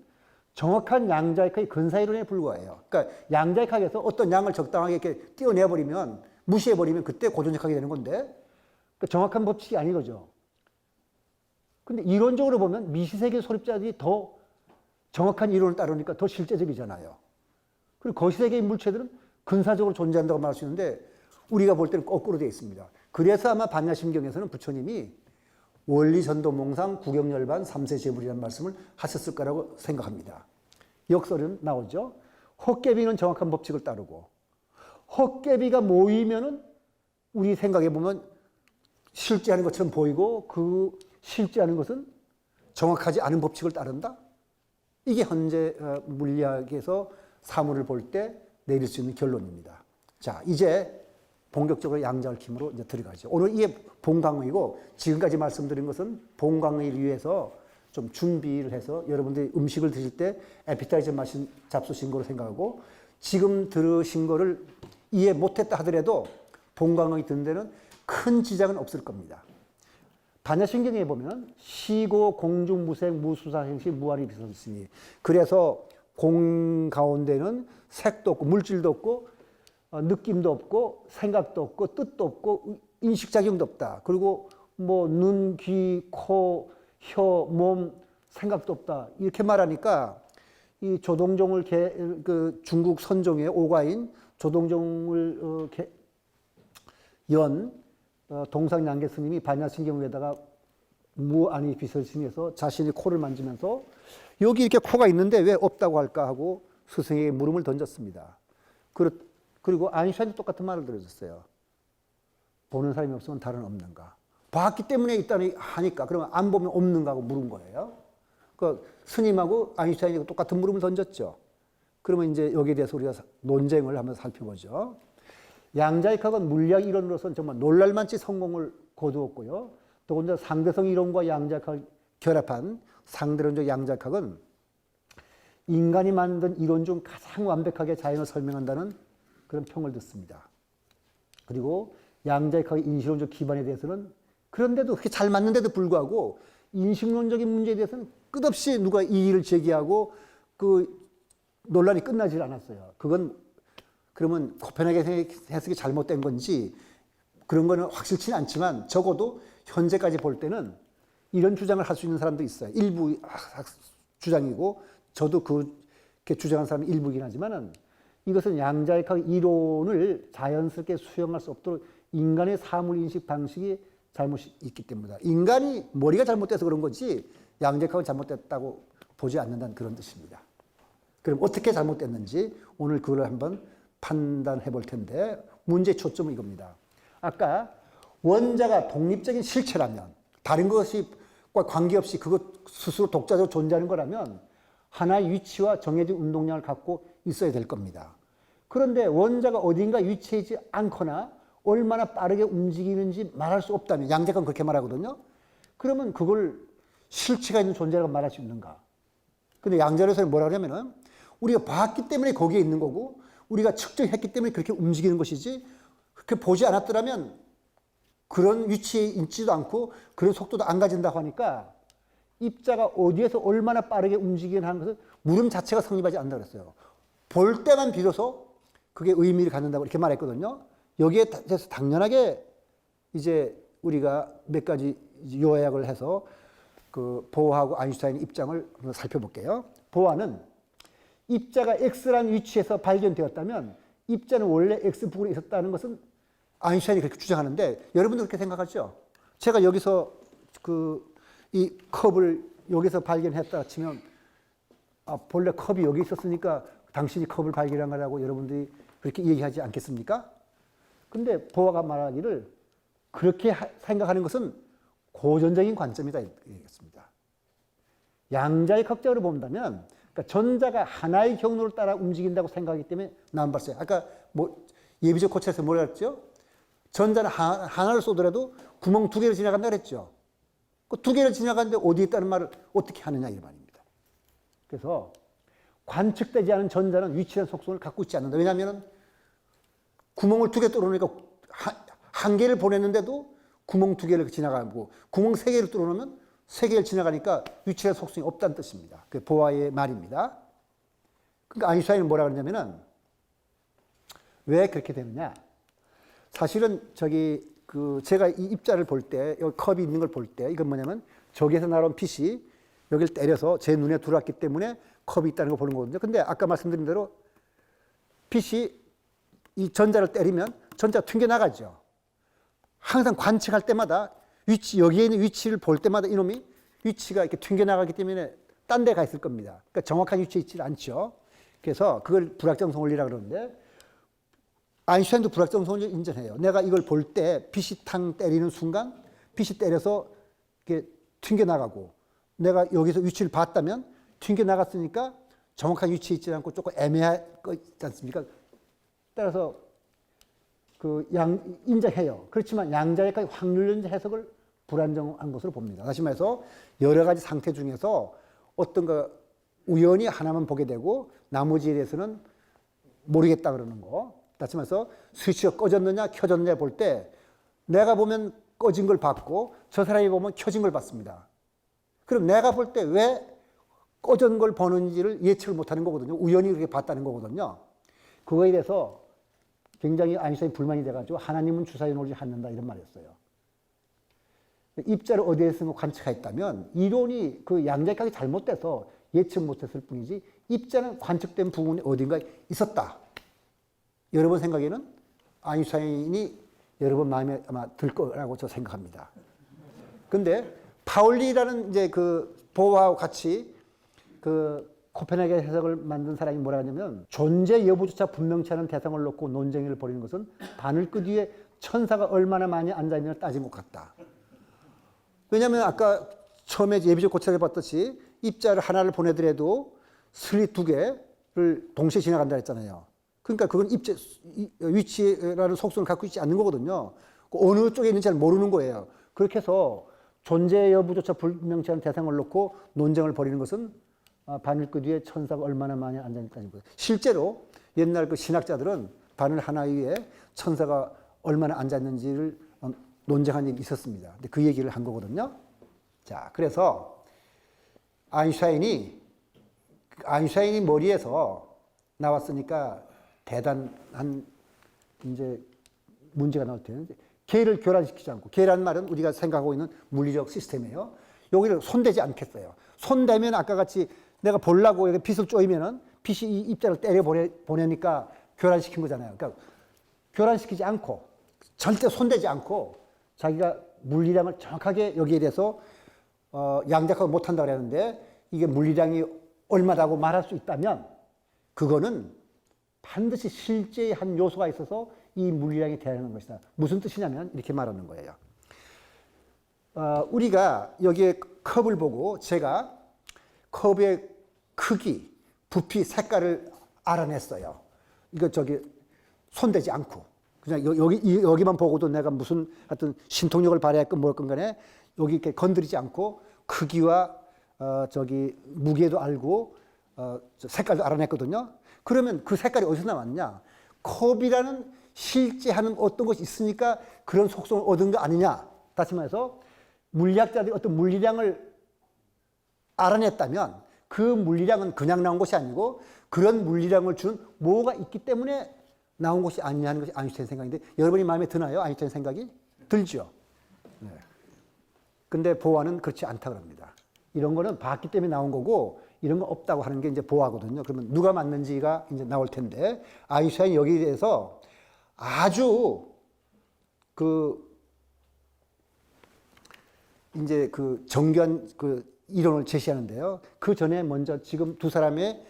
Speaker 1: 정확한 양자역학의 근사이론에 불과해요. 그러니까 양자역학에서 어떤 양을 적당하게 이렇게 띄어내버리면 무시해버리면 그때 고전역학이 되는 건데 그러니까 정확한 법칙이 아닌 거죠. 근데 이론적으로 보면 미시세계 소립자들이 더 정확한 이론을 따르니까 더 실제적이잖아요. 그리고 거시세계의 물체들은 근사적으로 존재한다고 말할 수 있는데 우리가 볼 때는 거꾸로 되어 있습니다. 그래서 아마 반야심경에서는 부처님이 원리전도몽상 구경열반 삼세제불이라는 말씀을 하셨을 거라고 생각합니다. 역설은 나오죠. 헛개비는 정확한 법칙을 따르고 헛개비가 모이면은 우리 생각해 보면 실제하는 것처럼 보이고 그 실제하는 것은 정확하지 않은 법칙을 따른다. 이게 현재 물리학에서 사물을 볼 때 내릴 수 있는 결론입니다. 자, 이제 본격적으로 양자역학으로 이제 들어가죠. 오늘 이게 본 강의고 지금까지 말씀드린 것은 본 강의를 위해서 좀 준비를 해서 여러분들이 음식을 드실 때 에피타이저 마신 잡수신 거로 생각하고 지금 들으신 거를 이해 못했다 하더라도 본 강의 듣는 데는 큰 지장은 없을 겁니다. 반야심경에 보면 시고 공중 무색 무수사 행시 무한히 비설스니 그래서 공 가운데는 색도 없고 물질도 없고 느낌도 없고 생각도 없고 뜻도 없고 인식작용도 없다. 그리고 뭐 눈, 귀, 코, 혀, 몸 생각도 없다. 이렇게 말하니까 이 조동종을 그 중국 선종의 오가인 조동종을 연 동상양계 스님이 반야심경 위에다가 무안이 비설신해서 자신이 코를 만지면서 여기 이렇게 코가 있는데 왜 없다고 할까 하고 스승에게 물음을 던졌습니다. 그리고 아인슈타인도 똑같은 말을 들어줬어요. 보는 사람이 없으면 다른 없는가. 봤기 때문에 있다니 하니까 그러면 안 보면 없는가 하고 물은 거예요. 그 스님하고 아인슈타인이 똑같은 물음을 던졌죠. 그러면 이제 여기에 대해서 우리가 논쟁을 한번 살펴보죠. 양자역학은 물리학 이론으로서는 정말 놀랄만치 성공을 거두었고요. 더군다나 상대성 이론과 양자역학을 결합한 상대론적 양자역학은 인간이 만든 이론 중 가장 완벽하게 자연을 설명한다는 그런 평을 듣습니다. 그리고 양자역학의 인식론적 기반에 대해서는 그런데도 그렇게 잘 맞는데도 불구하고 인식론적인 문제에 대해서는 끝없이 누가 이의를 제기하고 그 논란이 끝나질 않았어요. 그건 그러면 코페르니쿠스의 해석이 잘못된 건지 그런 거는 확실치는 않지만 적어도 현재까지 볼 때는 이런 주장을 할 수 있는 사람도 있어요. 일부 주장이고 저도 그렇게 주장한 사람이 일부긴 하지만은 이것은 양자역학 이론을 자연스럽게 수용할 수 없도록 인간의 사물인식 방식이 잘못이 있기 때문이다. 인간이 머리가 잘못돼서 그런 거지 양자역학은 잘못됐다고 보지 않는다는 그런 뜻입니다. 그럼 어떻게 잘못됐는지 오늘 그걸 한번 판단해 볼 텐데 문제의 초점은 이겁니다. 아까 원자가 독립적인 실체라면 다른 것과 관계없이 그것 스스로 독자적으로 존재하는 거라면 하나의 위치와 정해진 운동량을 갖고 있어야 될 겁니다. 그런데 원자가 어딘가 위치하지 않거나 얼마나 빠르게 움직이는지 말할 수 없다면 양자역학은 그렇게 말하거든요. 그러면 그걸 실체가 있는 존재라고 말할 수 있는가? 근데 양자역학에서는 뭐라 그러냐면은 우리가 봤기 때문에 거기에 있는 거고 우리가 측정했기 때문에 그렇게 움직이는 것이지 그렇게 보지 않았더라면 그런 위치에 있지도 않고 그런 속도도 안 가진다고 하니까 입자가 어디에서 얼마나 빠르게 움직이는 하는 것은 물음 자체가 성립하지 않는다고 그랬어요. 볼 때만 비로소 그게 의미를 갖는다고 이렇게 말했거든요. 여기에 대해서 당연하게 이제 우리가 몇 가지 요약을 해서 그 보아하고 아인슈타인의 입장을 한번 살펴볼게요. 보아는 입자가 X라는 위치에서 발견되었다면 입자는 원래 X 부분에 있었다는 것은 아인슈타인이 그렇게 주장하는데 여러분도 그렇게 생각하죠? 제가 여기서 이 컵을 여기서 발견했다 치면 본래 컵이 여기 있었으니까 당신이 컵을 발견한 거라고 여러분들이 그렇게 얘기하지 않겠습니까? 근데 보아가 말하기를 그렇게 생각하는 것은 고전적인 관점이다 얘기했습니다. 양자역학적으로 본다면 그러니까 전자가 하나의 경로를 따라 움직인다고 생각하기 때문에 나온 발생. 아까 뭐 예비적 고찰에서 뭐라 했죠? 전자는 하나를 쏘더라도 구멍 두 개를 지나간다 그랬죠. 그 두 개를 지나가는데 어디에 있다는 말을 어떻게 하느냐 이 말입니다. 그래서 관측되지 않은 전자는 위치한 속성을 갖고 있지 않는다. 왜냐하면 구멍을 두 개 뚫어놓으니까 한 개를 보냈는데도 구멍 두 개를 지나가고 구멍 세 개를 뚫어놓으면 세 개를 지나가니까 위치한 속성이 없다는 뜻입니다. 그 보아의 말입니다. 그러니까 아인슈타인은 뭐라 그러냐면은 왜 그렇게 되느냐? 사실은 제가 이 입자를 볼 때, 여기 컵이 있는 걸 볼 때, 이건 뭐냐면 저기에서 날아온 빛이 여기를 때려서 제 눈에 들어왔기 때문에 컵이 있다는 걸 보는 거거든요. 근데 아까 말씀드린 대로 빛이 이 전자를 때리면 전자가 튕겨나가죠. 항상 관측할 때마다 여기에 있는 위치를 볼 때마다 이놈이 위치가 이렇게 튕겨나가기 때문에 딴 데 가 있을 겁니다. 그러니까 정확한 위치에 있지 않죠. 그래서 그걸 불확정성 원리라고 그러는데 아인슈타인도 불확정성 원리를 인정해요. 내가 이걸 볼 때 빛이 탕 때리는 순간 빛이 때려서 이렇게 튕겨나가고 내가 여기서 위치를 봤다면 튕겨나갔으니까 정확한 위치에 있지 않고 조금 애매할 거 있지 않습니까? 따라서 인정해요. 그렇지만 양자역학의 확률론적 해석을 불안정한 것으로 봅니다. 다시 말해서 여러 가지 상태 중에서 어떤 거 우연히 하나만 보게 되고 나머지에 대해서는 모르겠다 그러는 거. 다시 말해서 스위치가 꺼졌느냐 켜졌느냐 볼 때 내가 보면 꺼진 걸 봤고 저 사람이 보면 켜진 걸 봤습니다. 그럼 내가 볼 때 왜 꺼진 걸 보는지를 예측을 못하는 거거든요. 우연히 그렇게 봤다는 거거든요. 그거에 대해서 굉장히 아인슈타인 불만이 돼가지고 하나님은 주사위에 놓지 않는다 이런 말이었어요. 입자를 어디에서 관측했다면 이론이 그 양자역학이 잘못돼서 예측 못했을 뿐이지 입자는 관측된 부분이 어딘가에 있었다. 여러분 생각에는 아인슈타인이 여러분 마음에 아마 들 거라고 저 생각합니다. 근데 파울리라는 이제 보아하고 같이 코펜하겐 해석을 만든 사람이 뭐라 하냐면 존재 여부조차 분명치 않은 대상을 놓고 논쟁을 벌이는 것은 바늘끝 위에 천사가 얼마나 많이 앉아있는지를 따진 것 같다. 왜냐하면 아까 처음에 예비적 고찰을 봤듯이 입자를 하나를 보내더라도 슬릿 두 개를 동시에 지나간다 했잖아요. 그러니까 그건 위치라는 속성을 갖고 있지 않는 거거든요. 어느 쪽에 있는지 잘 모르는 거예요. 그렇게 해서 존재 여부조차 불명치 않은 대상을 놓고 논쟁을 벌이는 것은 바늘끝 위에 천사가 얼마나 많이 앉아있다는 거예요. 실제로 옛날 신학자들은 바늘 하나 위에 천사가 얼마나 앉았는지를 논쟁한 일이 있었습니다. 근데 그 얘기를 한 거거든요. 자, 그래서 아인슈타인이 머리에서 나왔으니까 대단한 이제 문제가 나올 텐데 개를 교란시키지 않고 개라는 말은 우리가 생각하고 있는 물리적 시스템이에요. 여기를 손대지 않겠어요. 손대면 아까 같이 내가 보려고 여기 빛을 쪼이면은 빛이 이 입자를 때려 보내니까 교란시킨 거잖아요. 그러니까 교란시키지 않고 절대 손대지 않고 자기가 물리량을 정확하게 여기에 대해서 양자역학을 못한다고 그랬는데 이게 물리량이 얼마다고 말할 수 있다면 그거는 반드시 실제의 한 요소가 있어서 이 물리량이 대응하는 것이다. 무슨 뜻이냐면 이렇게 말하는 거예요. 우리가 여기에 컵을 보고 제가 컵의 크기, 부피, 색깔을 알아냈어요. 이거 손대지 않고 그냥 여기만 보고도 내가 무슨 하여튼 신통력을 발휘할건 뭘 건 간에 여기 이렇게 건드리지 않고 크기와 무게도 알고 색깔도 알아냈거든요. 그러면 그 색깔이 어디서 나왔냐? 컵이라는 실제 하는 어떤 것이 있으니까 그런 속성을 얻은 거 아니냐? 다시 말해서 물리학자들이 어떤 물리량을 알아냈다면 그 물리량은 그냥 나온 것이 아니고 그런 물리량을 준 뭐가 있기 때문에 나온 것이 아니냐 하는 것이 아인슈타인 생각인데 여러분이 마음에 드나요? 아인슈타인 생각이? 들죠. 네. 근데 보아는 그렇지 않다 그럽니다. 이런 거는 봤기 때문에 나온 거고 이런 거 없다고 하는 게 이제 보아거든요. 그러면 누가 맞는지가 이제 나올 텐데 아인슈타인이 여기에 대해서 아주 이제 정교한 이론을 제시하는데요. 그 전에 먼저 지금 두 사람의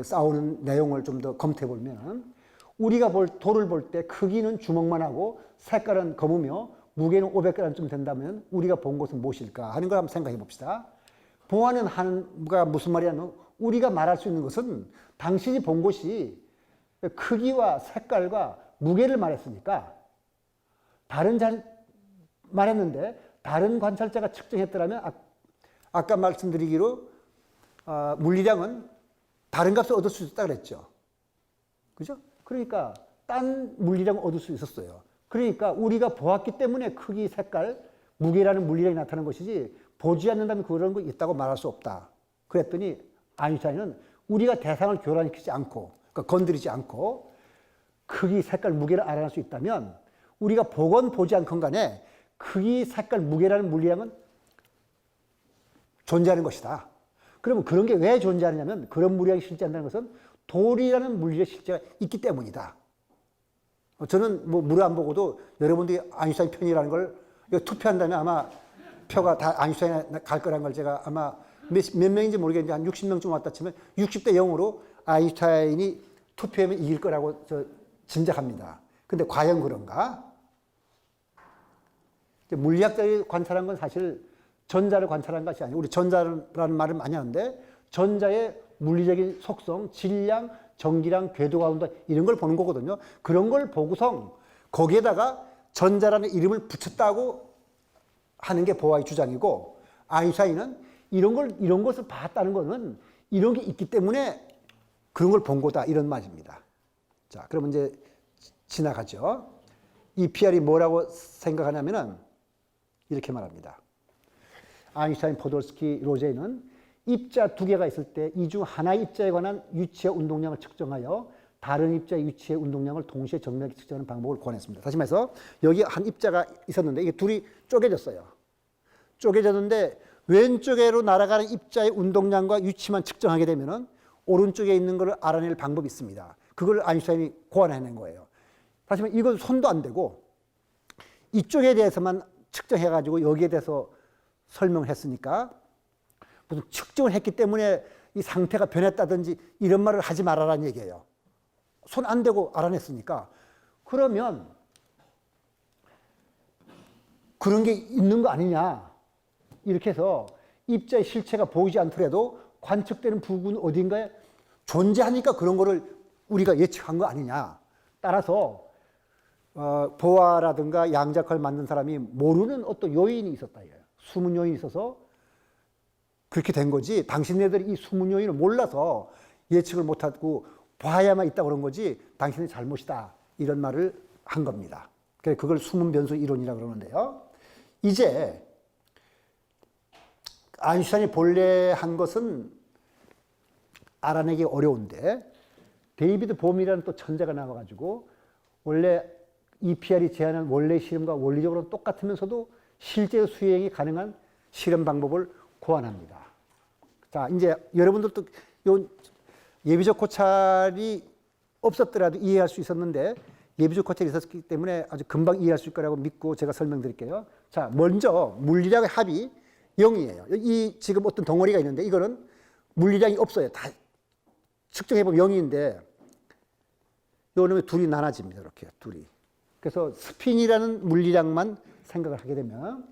Speaker 1: 싸우는 내용을 좀 더 검토해 보면 우리가 돌을 볼 때 크기는 주먹만 하고 색깔은 검으며 무게는 500g쯤 된다면 우리가 본 것은 무엇일까 하는 걸 한번 생각해 봅시다. 보아는 하는가 무슨 말이냐면 우리가 말할 수 있는 것은 당신이 본 것이 크기와 색깔과 무게를 말했으니까 말했는데 다른 관찰자가 측정했더라면 아까 말씀드리기로 물리량은 다른 값을 얻을 수 있다 그랬죠. 그죠? 그러니까 딴 물리량을 얻을 수 있었어요. 그러니까 우리가 보았기 때문에 크기, 색깔, 무게라는 물리량이 나타나는 것이지 보지 않는다면 그런 거 있다고 말할 수 없다. 그랬더니 아인슈타인은 우리가 대상을 교란시키지 않고 그러니까 건드리지 않고 크기, 색깔, 무게를 알아낼 수 있다면 우리가 보건 보지 않건 간에 크기, 색깔, 무게라는 물리량은 존재하는 것이다. 그러면 그런 게 왜 존재하느냐면 그런 물리량이 실제한다는 것은 돌이라는 물리의 실제가 있기 때문이다. 저는 물을 안 보고도 여러분들이 아인슈타인 편이라는 걸 투표한다면 아마 표가 다 아인슈타인에 갈 거라는 걸 제가 아마 몇 명인지 모르겠는데 한 60명쯤 왔다 치면 60대 0으로 아인슈타인이 투표하면 이길 거라고 짐작합니다. 근데 과연 그런가? 물리학자들이 관찰한 건 사실 전자를 관찰한 것이 아니고 우리 전자라는 말을 많이 하는데 전자의 물리적인 속성, 질량, 전기량, 궤도가 온다 이런 걸 보는 거거든요. 그런 걸 보고서 거기에다가 전자라는 이름을 붙였다고 하는 게 보아의 주장이고 아인슈타인은 이런 것을 봤다는 것은 이런 게 있기 때문에 그런 걸 본 거다 이런 말입니다. 자, 그러면 이제 지나가죠. 이 피알이 뭐라고 생각하냐면은 이렇게 말합니다. 아인슈타인, 포돌스키, 로제는 입자 두 개가 있을 때 이 중 하나의 입자에 관한 위치와 운동량을 측정하여 다른 입자의 위치의 운동량을 동시에 정밀하게 측정하는 방법을 권했습니다. 다시 말해서 여기 한 입자가 있었는데 이게 둘이 쪼개졌어요. 쪼개졌는데 왼쪽으로 날아가는 입자의 운동량과 위치만 측정하게 되면은 오른쪽에 있는 것을 알아낼 방법이 있습니다. 그걸 아인슈타인이 고안해낸 거예요. 다시 말하면 이건 손도 안 되고 이쪽에 대해서만 측정해가지고 여기에 대해서 설명을 했으니까 무슨 측정을 했기 때문에 이 상태가 변했다든지 이런 말을 하지 말아라는 얘기예요. 손 안 대고 알아냈으니까. 그러면 그런 게 있는 거 아니냐. 이렇게 해서 입자의 실체가 보이지 않더라도 관측되는 부분 어딘가에 존재하니까 그런 거를 우리가 예측한 거 아니냐. 따라서 보아라든가 양자컬 만든 사람이 모르는 어떤 요인이 있었다 이거예요. 숨은 요인이 있어서 그렇게 된 거지. 당신네들이 이 숨은 요인을 몰라서 예측을 못하고 봐야만 있다고 그런 거지 당신의 잘못이다. 이런 말을 한 겁니다. 그걸 숨은 변수 이론이라고 그러는데요. 이제 아인슈타인이 본래 한 것은 알아내기 어려운데 데이비드 봄이라는 또 천재가 나와가지고 원래 EPR이 제안한 원래 실험과 원리적으로는 똑같으면서도 실제 수행이 가능한 실험 방법을 고안합니다. 자, 이제 여러분들도 요 예비적 고찰이 없었더라도 이해할 수 있었는데 예비적 고찰이 있었기 때문에 아주 금방 이해할 수 있을 거라고 믿고 제가 설명드릴게요. 자, 먼저 물리량의 합이 0이에요. 이 지금 어떤 덩어리가 있는데 이거는 물리량이 없어요. 다 측정해보면 0인데 요 놈의 둘이 나눠집니다. 이렇게 둘이. 그래서 스핀이라는 물리량만 생각을 하게 되면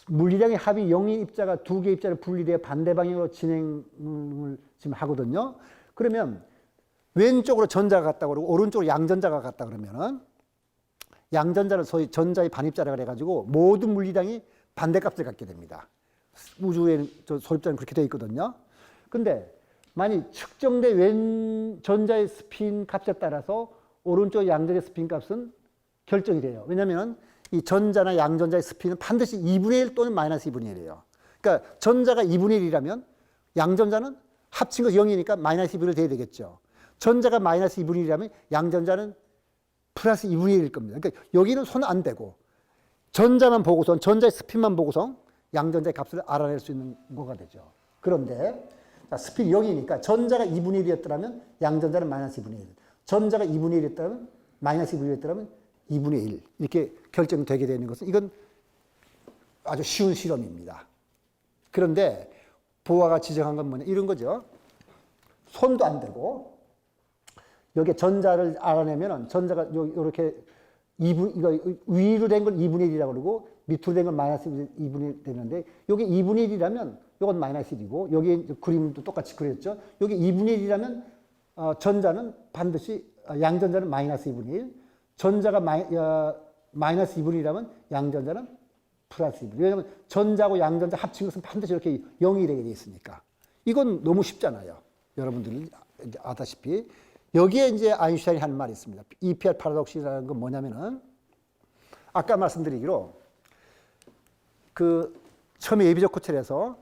Speaker 1: 물리량의 합이 0인 입자가 두 개의 입자를 분리되어 반대 방향으로 진행을 지금 하거든요. 그러면 왼쪽으로 전자가 갔다 그러고 오른쪽으로 양전자가 갔다 그러면은 양전자를 소위 전자의 반입자라 그래가지고 모든 물리량이 반대값을 갖게 됩니다. 우주의 소립자는 그렇게 되어 있거든요. 근데 만약 측정된 왼 전자의 스핀 값에 따라서 오른쪽 양전자의 스핀 값은 결정이 돼요. 왜냐하면 이 전자나 양전자의 스핀은 반드시 2분의 1 또는 마이너스 2분의 1이에요. 그러니까 전자가 2분의 1이라면 양전자는 합친 것이 0이니까 마이너스 2분의 1 돼야 되겠죠. 전자가 마이너스 2분의 1이라면 양전자는 플러스 2분의 1일 겁니다. 그러니까 여기는 손 안 대고 전자만 보고서 전자의 스핀만 보고서 양전자의 값을 알아낼 수 있는 거가 되죠. 그런데 스핀이 0이니까 전자가 2분의 1이었더라면 양전자는 마이너스 2분의 1. 전자가 2분의 1이었다면 마이너스 2분의 1이었더라면 2분의 1 이렇게 결정되게 되는 것은 이건 아주 쉬운 실험입니다. 그런데 보아가 지적한 건 뭐냐 이런 거죠. 손도 안 대고 여기 전자를 알아내면은 전자가 이렇게 2분 이거 위로 된 걸 2분의 1이라고 그러고 밑으로 된 건 마이너스 2분의 1 되는데 여기 2분의 1이라면 이건 마이너스 1이고 여기 그림도 똑같이 그렸죠. 여기 2분의 1이라면 전자는 반드시 양전자는 마이너스 2분의 1, 전자가 마이너스 2분의 1이라면 양전자는 플러스 2분의 1. 왜냐하면 전자하고 양전자 합친 것은 반드시 이렇게 0이 되게 돼 있으니까. 이건 너무 쉽잖아요. 여러분들이 아다시피. 여기에 이제 아인슈타인이 하는 말이 있습니다. EPR 파라독스라는 건 뭐냐면은 아까 말씀드리기로 그 처음에 예비적 코첼에서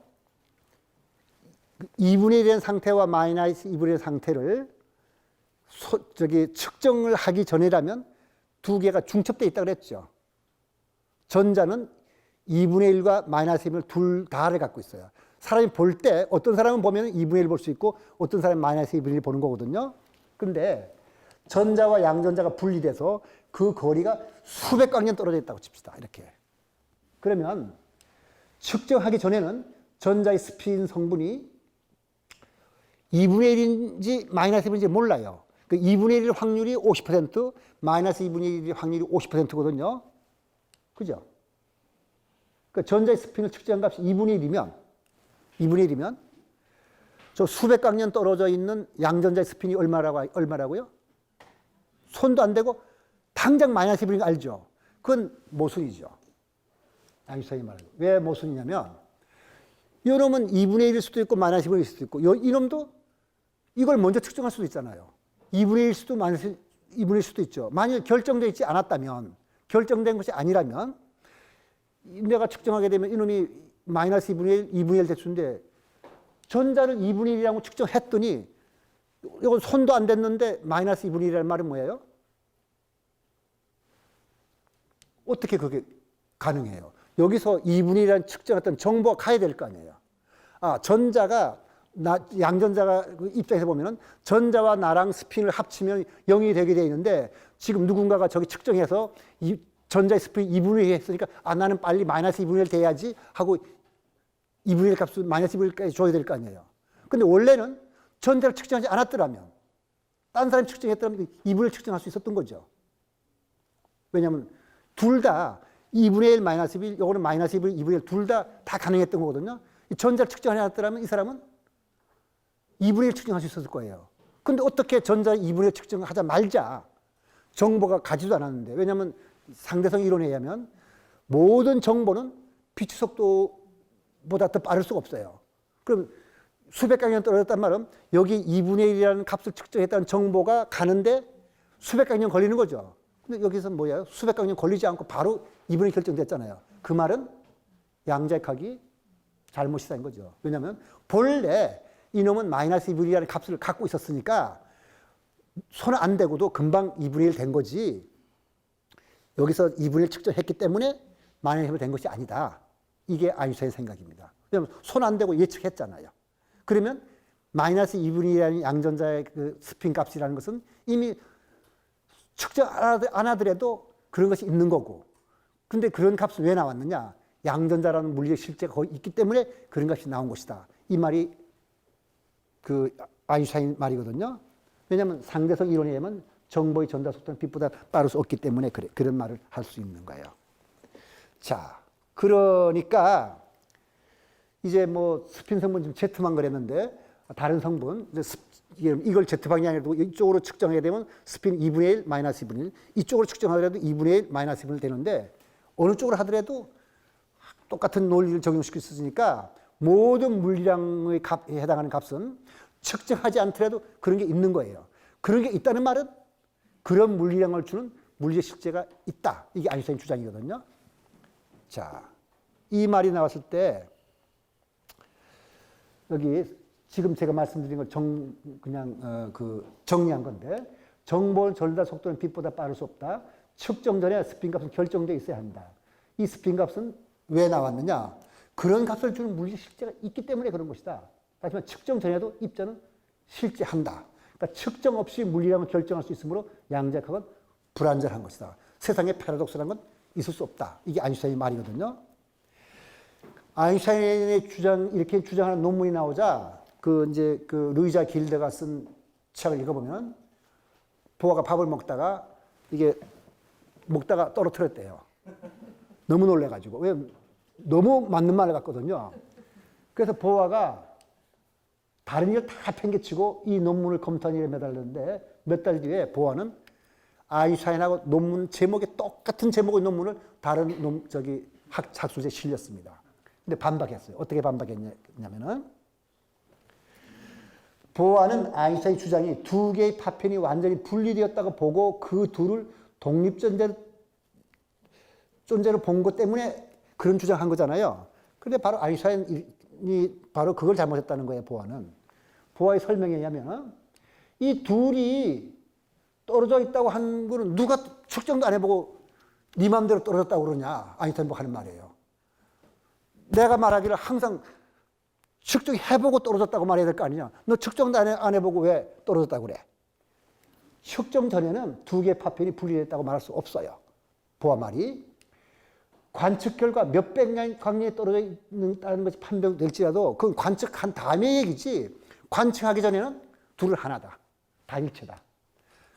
Speaker 1: 2분의 1의 상태와 마이너스 2분의 1의 상태를 측정을 하기 전이라면 두 개가 중첩되어 있다고 그랬죠. 전자는 2분의 1과 마이너스 2분의 1 둘 다를 갖고 있어요. 사람이 볼 때 어떤 사람은 보면 2분의 1 볼 수 있고 어떤 사람은 마이너스 2분의 1 보는 거거든요. 근데 전자와 양전자가 분리돼서 그 거리가 수백 광년 떨어져 있다고 칩시다. 이렇게. 그러면 측정하기 전에는 전자의 스핀 성분이 2분의 1인지 마이너스 2분인지 몰라요. 그 2분의 1 확률이 50%, 마이너스 2분의 1 확률이 50%거든요. 그죠? 그 전자의 스핀을 측정한 값이 2분의 1이면 저 수백 광년 떨어져 있는 양전자의 스핀이 얼마라고요? 손도 안 대고 당장 마이너스 2분인 거 알죠? 그건 모순이죠. 아인슈타인이 말하는 거. 왜 모순이냐면 이놈은 2분의 1일 수도 있고 마이너스 2분의 1일 수도 있고 이놈도 이걸 먼저 측정할 수도 있잖아요. 2분의 1일 수도 마이너스 2분의 1일 수도 있죠. 만일 결정되어 있지 않았다면 결정된 것이 아니라면 내가 측정하게 되면 이놈이 마이너스 2분의 1, 2분의 1 대수인데 전자를 2분의 1이라고 측정했더니 이건 손도 안 댔는데 마이너스 2분의 1이라는 말은 뭐예요? 어떻게 그게 가능해요? 여기서 2분의 1이라는 측정했던 정보가 가야 될 거 아니에요. 전자가 양전자가 입장에서 보면은 전자와 나랑 스핀을 합치면 0이 되게 돼 있는데 지금 누군가가 저기 측정해서 이 전자의 스핀 2분의 1 했으니까 나는 빨리 마이너스 2분의 1 돼야지 하고 2분의 1 값을 마이너스 2분의 1까지 줘야 될 거 아니에요. 근데 원래는 전자를 측정하지 않았더라면 딴 사람이 측정했더라면 2분의 1 측정할 수 있었던 거죠. 왜냐하면 둘 다 2분의 1 마이너스 1, 요거는 마이너스 2분의 1 둘 다 가능했던 거거든요. 전자를 측정하지 않았더라면 이 사람은 2분의 1 측정할 수 있었을 거예요. 근데 어떻게 전자 2분의 1 측정하자 말자 정보가 가지도 않았는데 왜냐하면 상대성 이론에 의하면 모든 정보는 빛의 속도보다 더 빠를 수가 없어요. 그럼 수백 광년 떨어졌단 말은 여기 2분의 1이라는 값을 측정했다는 정보가 가는데 수백 광년 걸리는 거죠. 근데 여기서 뭐예요? 수백 광년 걸리지 않고 바로 2분의 1 결정됐잖아요. 그 말은 양자역학이 잘못이다 인 거죠. 왜냐하면 본래 이놈은 마이너스 2분의 1이라는 값을 갖고 있었으니까 손 안 대고도 금방 2분의 1 된 거지. 여기서 2분의 1 측정했기 때문에 마이너스 1이 된 것이 아니다. 이게 아인슈타인의 생각입니다. 왜냐하면 손 안 대고 예측했잖아요. 그러면 마이너스 2분의 1이라는 양전자의 그 스핀 값이라는 것은 이미 측정 안 하더라도 그런 것이 있는 거고. 근데 그런 값은 왜 나왔느냐? 양전자라는 물리적 실제가 거기 있기 때문에 그런 값이 나온 것이다. 이 말이 그 아인슈타인 말이거든요. 왜냐하면 상대성 이론에 의하면 정보의 전달 속도는 빛보다 빠를 수 없기 때문에 그런 말을 할 수 있는 거예요. 자, 그러니까 이제 뭐 스핀 성분 지금 Z만 그랬는데 다른 성분 이걸 Z 방향에 두고 이쪽으로 측정하게 되면 스핀 2분의 1 마이너스 2분의 1 이쪽으로 측정하더라도 2분의 1 마이너스 2분의 1 되는데 어느 쪽으로 하더라도 똑같은 논리를 적용시킬 수 있으니까 모든 물리량의 값에 해당하는 값은 측정하지 않더라도 그런 게 있는 거예요. 그런 게 있다는 말은 그런 물리량을 주는 물리의 실제가 있다. 이게 아인슈타인 주장이거든요. 자, 이 말이 나왔을 때 여기 지금 제가 말씀드린 걸 정리한 건데 정보를 전달 속도는 빛보다 빠를 수 없다. 측정 전에 스핀 값은 결정되어 있어야 한다. 이 스핀 값은 왜 나왔느냐? 그런 값을 주는 물리 실제가 있기 때문에 그런 것이다. 하지만 측정 전에도 입자는 실제한다. 그러니까 측정 없이 물리량을 결정할 수 있으므로 양자역학은 불완전한 것이다. 세상에 패러독스라는 건 있을 수 없다. 이게 아인슈타인의 말이거든요. 아인슈타인의 이렇게 주장하는 논문이 나오자 루이자 길드가 쓴 책을 읽어보면 보아가 밥을 먹다가 이게 먹다가 떨어뜨렸대요. 너무 놀래가지고. 왜? 너무 맞는 말 같거든요. 그래서 보아가 다른 일 다 팽개치고 이 논문을 검토한 일에 매달렸는데 몇 달 뒤에 보아는 아인슈타인하고 논문 제목이 똑같은 제목의 논문을 다른 학술지에 실렸습니다. 근데 반박했어요. 어떻게 반박했냐면은 보아는 아인슈타인 주장이 두 개의 파편이 완전히 분리되었다고 보고 그 둘을 독립존재로 본 것 때문에 그런 주장한 거잖아요. 근데 바로 아인슈타인이 바로 그걸 잘못했다는 거예요, 보아는. 보아의 설명에 의하면 이 둘이 떨어져 있다고 한 거는 누가 측정도 안 해보고 네 맘대로 떨어졌다고 그러냐. 아인슈타인 뭐 하는 말이에요. 내가 말하기를 항상 측정해보고 떨어졌다고 말해야 될 거 아니냐. 너 측정도 안 해보고 왜 떨어졌다고 그래. 측정 전에는 두 개의 파편이 분리됐다고 말할 수 없어요. 보아 말이. 관측 결과 몇백 년 광량에 떨어져 있다는 것이 판명될지라도 그건 관측한 다음의 얘기지. 관측하기 전에는 둘을 하나다. 단일체다.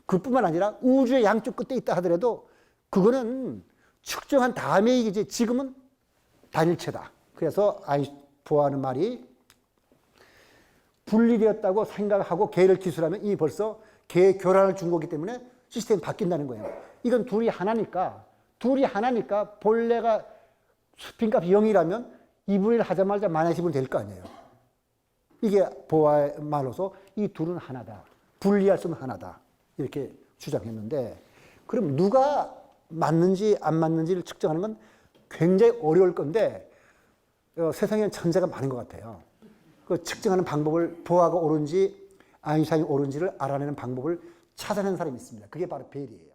Speaker 1: 그뿐만 아니라 우주의 양쪽 끝에 있다 하더라도 그거는 측정한 다음의 얘기지. 지금은 단일체다. 그래서 보아하는 말이 분리되었다고 생각하고 개를 기술하면 이미 벌써 개 교란을 준 거기 때문에 시스템이 바뀐다는 거예요. 이건 둘이 하나니까 본래가 스핀값이 0이라면 2분의 1 하자마자 마이너스 2분이 될 거 아니에요. 이게 보아의 말로서 이 둘은 하나다. 분리할 수는 하나다. 이렇게 주장했는데 그럼 누가 맞는지 안 맞는지를 측정하는 건 굉장히 어려울 건데 세상에는 천재가 많은 것 같아요. 그 측정하는 방법을 보아가 옳은지 아인슈타인이 옳은지를 알아내는 방법을 찾아낸 사람이 있습니다. 그게 바로 벨이에요.